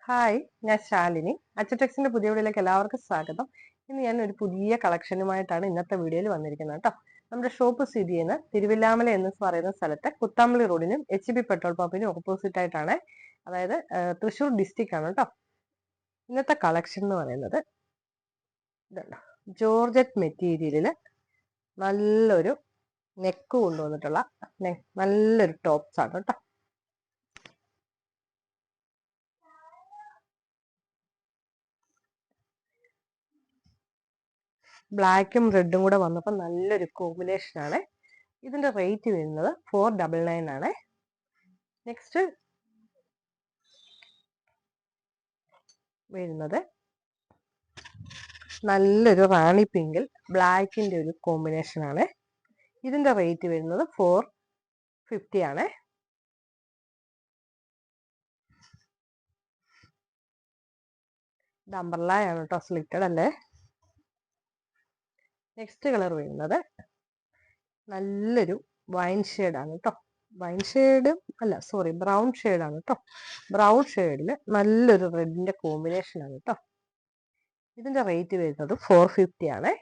Hi, ഞാൻ ശാലിനി. അച്ചടെക്സിന്റെ പുതിയ വീഡിയോയിലേക്ക് എല്ലാവർക്കും സ്വാഗതം. ഇന്ന് ഞാൻ ഒരു പുതിയ കളക്ഷനുമായിട്ടാണ് ഇന്നത്തെ വീഡിയോയിൽ വന്നിരിക്കുന്നത് കേട്ടോ. നമ്മുടെ ഷോപ്പ് സ്ഥിതി ചെയ്യുന്ന തിരുവില്ലാമല എന്ന് പറയുന്ന സ്ഥലത്തെ കുത്താമ്പളി റോഡിനും HB പെട്രോൾ പമ്പിനും ഓപ്പോസിറ്റ് ആയിട്ടാണ്. അതായത് തൃശ്ശൂർ ഡിസ്ട്രിക്റ്റ് ആണ് കേട്ടോ. ഇന്നത്തെ കളക്ഷൻ എന്ന് പറയുന്നത് ഇതുണ്ട്, ജോർജറ്റ് മെറ്റീരിയലില് നല്ലൊരു നെക്ക് കൊണ്ടുവന്നിട്ടുള്ള നല്ലൊരു ടോപ്സ് ആണ് കേട്ടോ. ബ്ലാക്കും റെഡും കൂടെ വന്നപ്പോൾ നല്ലൊരു കോമ്പിനേഷൻ ആണ്. ഇതിന്റെ റേറ്റ് വരുന്നത് 499 ആണ്. നെക്സ്റ്റ് വരുന്നത് നല്ലൊരു റാണി പിങ്കിൽ ബ്ലാക്കിന്റെ ഒരു കോമ്പിനേഷൻ ആണ്. ഇതിന്റെ റേറ്റ് വരുന്നത് 450 ആണ്. ഇത് അംബ്രല്ലയാണ് കേട്ടോ, സ്ലിറ്റഡ് അല്ലേ. നെക്സ്റ്റ് കളർ വരുന്നത് നല്ലൊരു വൈൻ ഷെയ്ഡാണ് കേട്ടോ. വൈൻ ഷെയ്ഡ് അല്ല, സോറി, ബ്രൗൺ ഷെയ്ഡാണ് കേട്ടോ. ബ്രൗൺ ഷെയ്ഡിൽ നല്ലൊരു റെഡിന്റെ കോമ്പിനേഷൻ ആണ് കേട്ടോ. ഇതിന്റെ റേറ്റ് വരുന്നത് 450 ആണ്.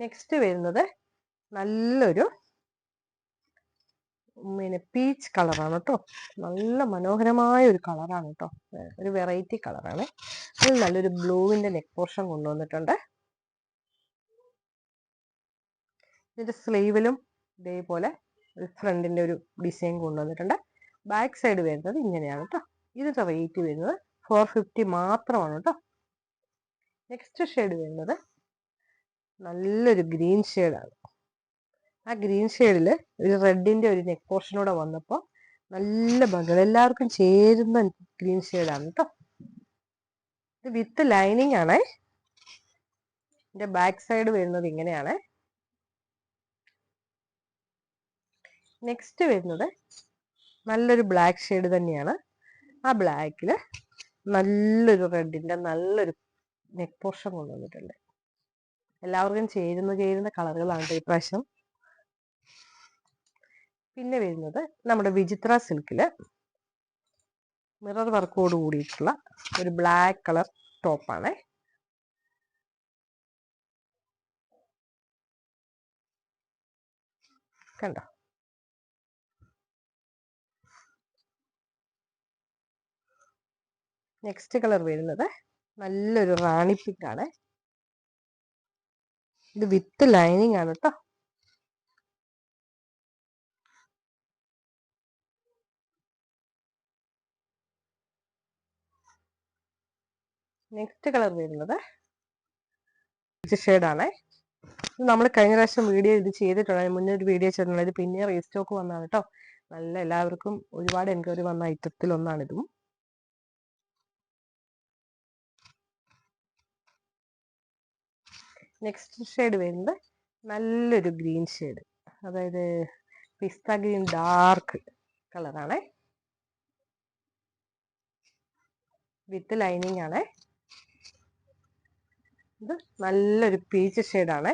നെക്സ്റ്റ് വരുന്നത് നല്ലൊരു പീച്ച് കളറാണ് കേട്ടോ. നല്ല മനോഹരമായ ഒരു കളറാണ് കേട്ടോ. ഒരു വെറൈറ്റി കളറാണ്. അതിൽ നല്ലൊരു ബ്ലൂവിന്റെ നെക്ക് പോർഷൻ കൊണ്ടുവന്നിട്ടുണ്ട്. ഇതിന്റെ സ്ലീവിലും ഇതേപോലെ ഒരു ഫ്രണ്ടിന്റെ ഒരു ഡിസൈൻ കൊണ്ടുവന്നിട്ടുണ്ട്. ബാക്ക് സൈഡ് വരുന്നത് ഇങ്ങനെയാണ് കേട്ടോ. ഇതിന്റെ റേറ്റ് വരുന്നത് 450 മാത്രമാണ് കേട്ടോ. നെക്സ്റ്റ് ഷെയ്ഡ് വരുന്നത് നല്ലൊരു ഗ്രീൻ ഷെയ്ഡാണ്. ആ ഗ്രീൻ ഷെയ്ഡിൽ ഒരു റെഡിന്റെ ഒരു നെക്ക് പോർഷനൂടെ വന്നപ്പോൾ നല്ല ഭംഗി, എല്ലാവർക്കും ചേരുന്ന ഗ്രീൻ ഷെയ്ഡാണ് കേട്ടോ. ഇത് വിത്ത് ലൈനിങ് ആണ്. ഇതിന്റെ ബാക്ക് സൈഡ് വരുന്നത് ഇങ്ങനെയാണ്. നെക്സ്റ്റ് വരുന്നത് നല്ലൊരു ബ്ലാക്ക് ഷെയ്ഡ് തന്നെയാണ്. ആ ബ്ലാക്കിൽ നല്ലൊരു റെഡിന്റെ നല്ലൊരു നെക്ക് പോർഷൻ കൊണ്ടുവന്നിട്ടുണ്ട്. എല്ലാവർക്കും ചേരുന്ന കളറുകളാണ് ഈ പ്രാവശ്യം. പിന്നെ വരുന്നത് നമ്മുടെ വിചിത്ര സിൽക്കില് മിറർ വർക്കോട് കൂടിയിട്ടുള്ള ഒരു ബ്ലാക്ക് കളർ ടോപ്പാണ്. കണ്ടോ? നെക്സ്റ്റ് കളർ വരുന്നത് നല്ലൊരു റാണി പിങ്ക് ആണ്. ഇത് വിത്ത് ലൈനിങ് ആണ് കേട്ടോ. നെക്സ്റ്റ് കളർ വരുന്നത് ഷെയ്ഡാണ്. നമ്മൾ കഴിഞ്ഞ പ്രാവശ്യം വീഡിയോ ഇത് ചെയ്തിട്ടുണ്ട്, മുന്നേ ഒരു വീഡിയോ ചെയ്തിട്ടുണ്ട്. ഇത് പിന്നെ റീസ്റ്റോക്ക് വന്നതാണ് കേട്ടോ. നല്ല എല്ലാവർക്കും ഒരുപാട് എൻക്വയറി വന്ന ഐറ്റത്തിൽ ഒന്നാണിതും. നെക്സ്റ്റ് ഷെയ്ഡ് വരുന്നത് നല്ലൊരു ഗ്രീൻ ഷെയ്ഡ്, അതായത് പിസ്ത ഗ്രീൻ ഡാർക്ക് കളറാണ്. വിത്ത് ലൈനിങ് ആണ്. ഇത് നല്ലൊരു പീച്ച് ഷെയ്ഡാണ്.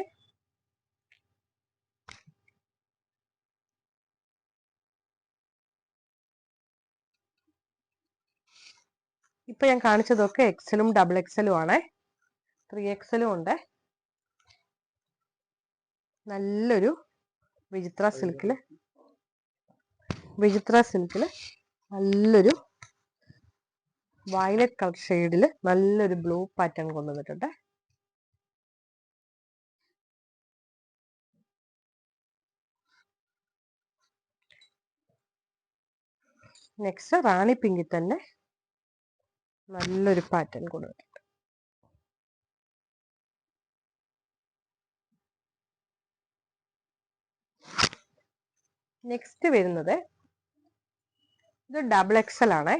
ഇപ്പൊ ഞാൻ കാണിച്ചതൊക്കെ എക്സലും ഡബിൾ എക്സലും ആണ്. 3XL ഉണ്ട്. നല്ലൊരു വിചിത്ര സിൽക്കില് നല്ലൊരു വയലറ്റ് കളർ ഷെയ്ഡില് നല്ലൊരു ബ്ലൂ പാറ്റേൺ കൊണ്ടുവന്നിട്ടുണ്ട്. നെക്സ്റ്റ് റാണി പിങ്കിൽ തന്നെ നല്ലൊരു പാറ്റേൺ കൊണ്ടുവന്നിട്ടുണ്ട്. നെക്സ്റ്റ് വരുന്നത് ഇത് ഡബിൾ എക്സൽ ആണ്.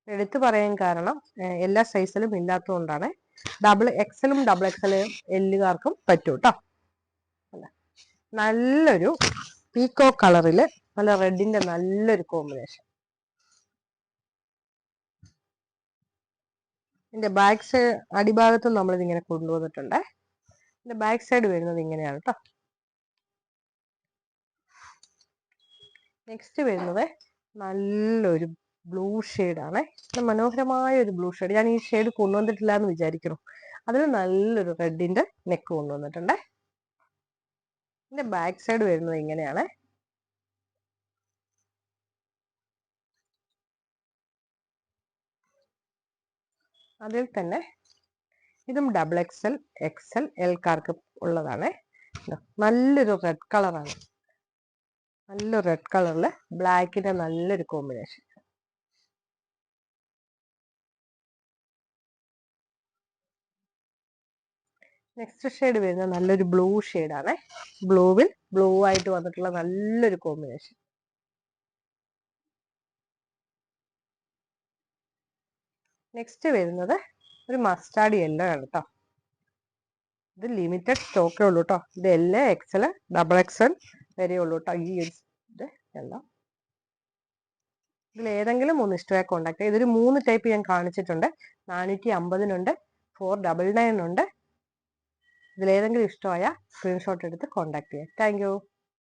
എടുത്തു പറയാൻ കാരണം എല്ലാ സൈസിലും ഇല്ലാത്തതുകൊണ്ടാണ്. ഡബിൾ എക്സലും ഡബിൾ എക്സലും എല്ലുകാർക്കും പറ്റും കേട്ടോ. നല്ലൊരു പീക്കോ കളറില് നല്ല റെഡിന്റെ നല്ലൊരു കോമ്പിനേഷൻ. ഇതിന്റെ ബാക്ക് സൈഡ് അടിഭാഗത്തും നമ്മളിത് ഇങ്ങനെ കൊണ്ടുവന്നിട്ടുണ്ട്. ഇതിന്റെ ബാക്ക് സൈഡ് വരുന്നത് ഇങ്ങനെയാണ് കേട്ടോ. നെക്സ്റ്റ് വരുന്നത് നല്ലൊരു ബ്ലൂ ഷെയ്ഡാണ്. മനോഹരമായ ഒരു ബ്ലൂ ഷെയ്ഡ്. ഞാൻ ഈ ഷെയ്ഡ് കൊണ്ടുവന്നിട്ടില്ല എന്ന് വിചാരിക്കുന്നു. അതിൽ നല്ലൊരു റെഡിന്റെ നെക്ക് കൊണ്ടുവന്നിട്ടുണ്ട്. ഇതിന്റെ ബാക്ക് സൈഡ് വരുന്നത് ഇങ്ങനെയാണ്. അതിൽ തന്നെ ഇതും ഡബിൾ എക്സൽ, എക്സൽ, എൽക്കാർക്ക് ഉള്ളതാണ്. നല്ലൊരു റെഡ് കളറാണ്. നല്ല റെഡ് കളറില് ബ്ലാക്കിന്റെ നല്ലൊരു കോമ്പിനേഷൻ. നെക്സ്റ്റ് ഷെയ്ഡ് വരുന്നത് നല്ലൊരു ബ്ലൂ ഷെയ്ഡാണ്. ബ്ലൂവിൽ ബ്ലൂ ആയിട്ട് വന്നിട്ടുള്ള നല്ലൊരു കോമ്പിനേഷൻ. നെക്സ്റ്റ് വരുന്നത് ഒരു മസ്റ്റാർഡ് യെല്ലോ ആണ് കേട്ടോ. ഇത് ലിമിറ്റഡ് സ്റ്റോക്കേ ഉള്ളൂ കേട്ടോ. ഇത് എൽ, എക്സൽ, ഡബിൾ എക്സൽ വരെ ഉള്ളൂ കേട്ടോ. ഈ ഒരു ഇത് എല്ലാം ഇതിൽ ഏതെങ്കിലും ഒന്ന് ഇഷ്ടമായി കോണ്ടാക്ട് ചെയ്യുക. ഇതൊരു 3 ടൈപ്പ് ഞാൻ കാണിച്ചിട്ടുണ്ട്. 450-നുണ്ട്, 499 ഉണ്ട്. ഇതിലേതെങ്കിലും ഇഷ്ടമായ സ്ക്രീൻഷോട്ട് എടുത്ത് കോണ്ടാക്ട് ചെയ്യുക. Thank you.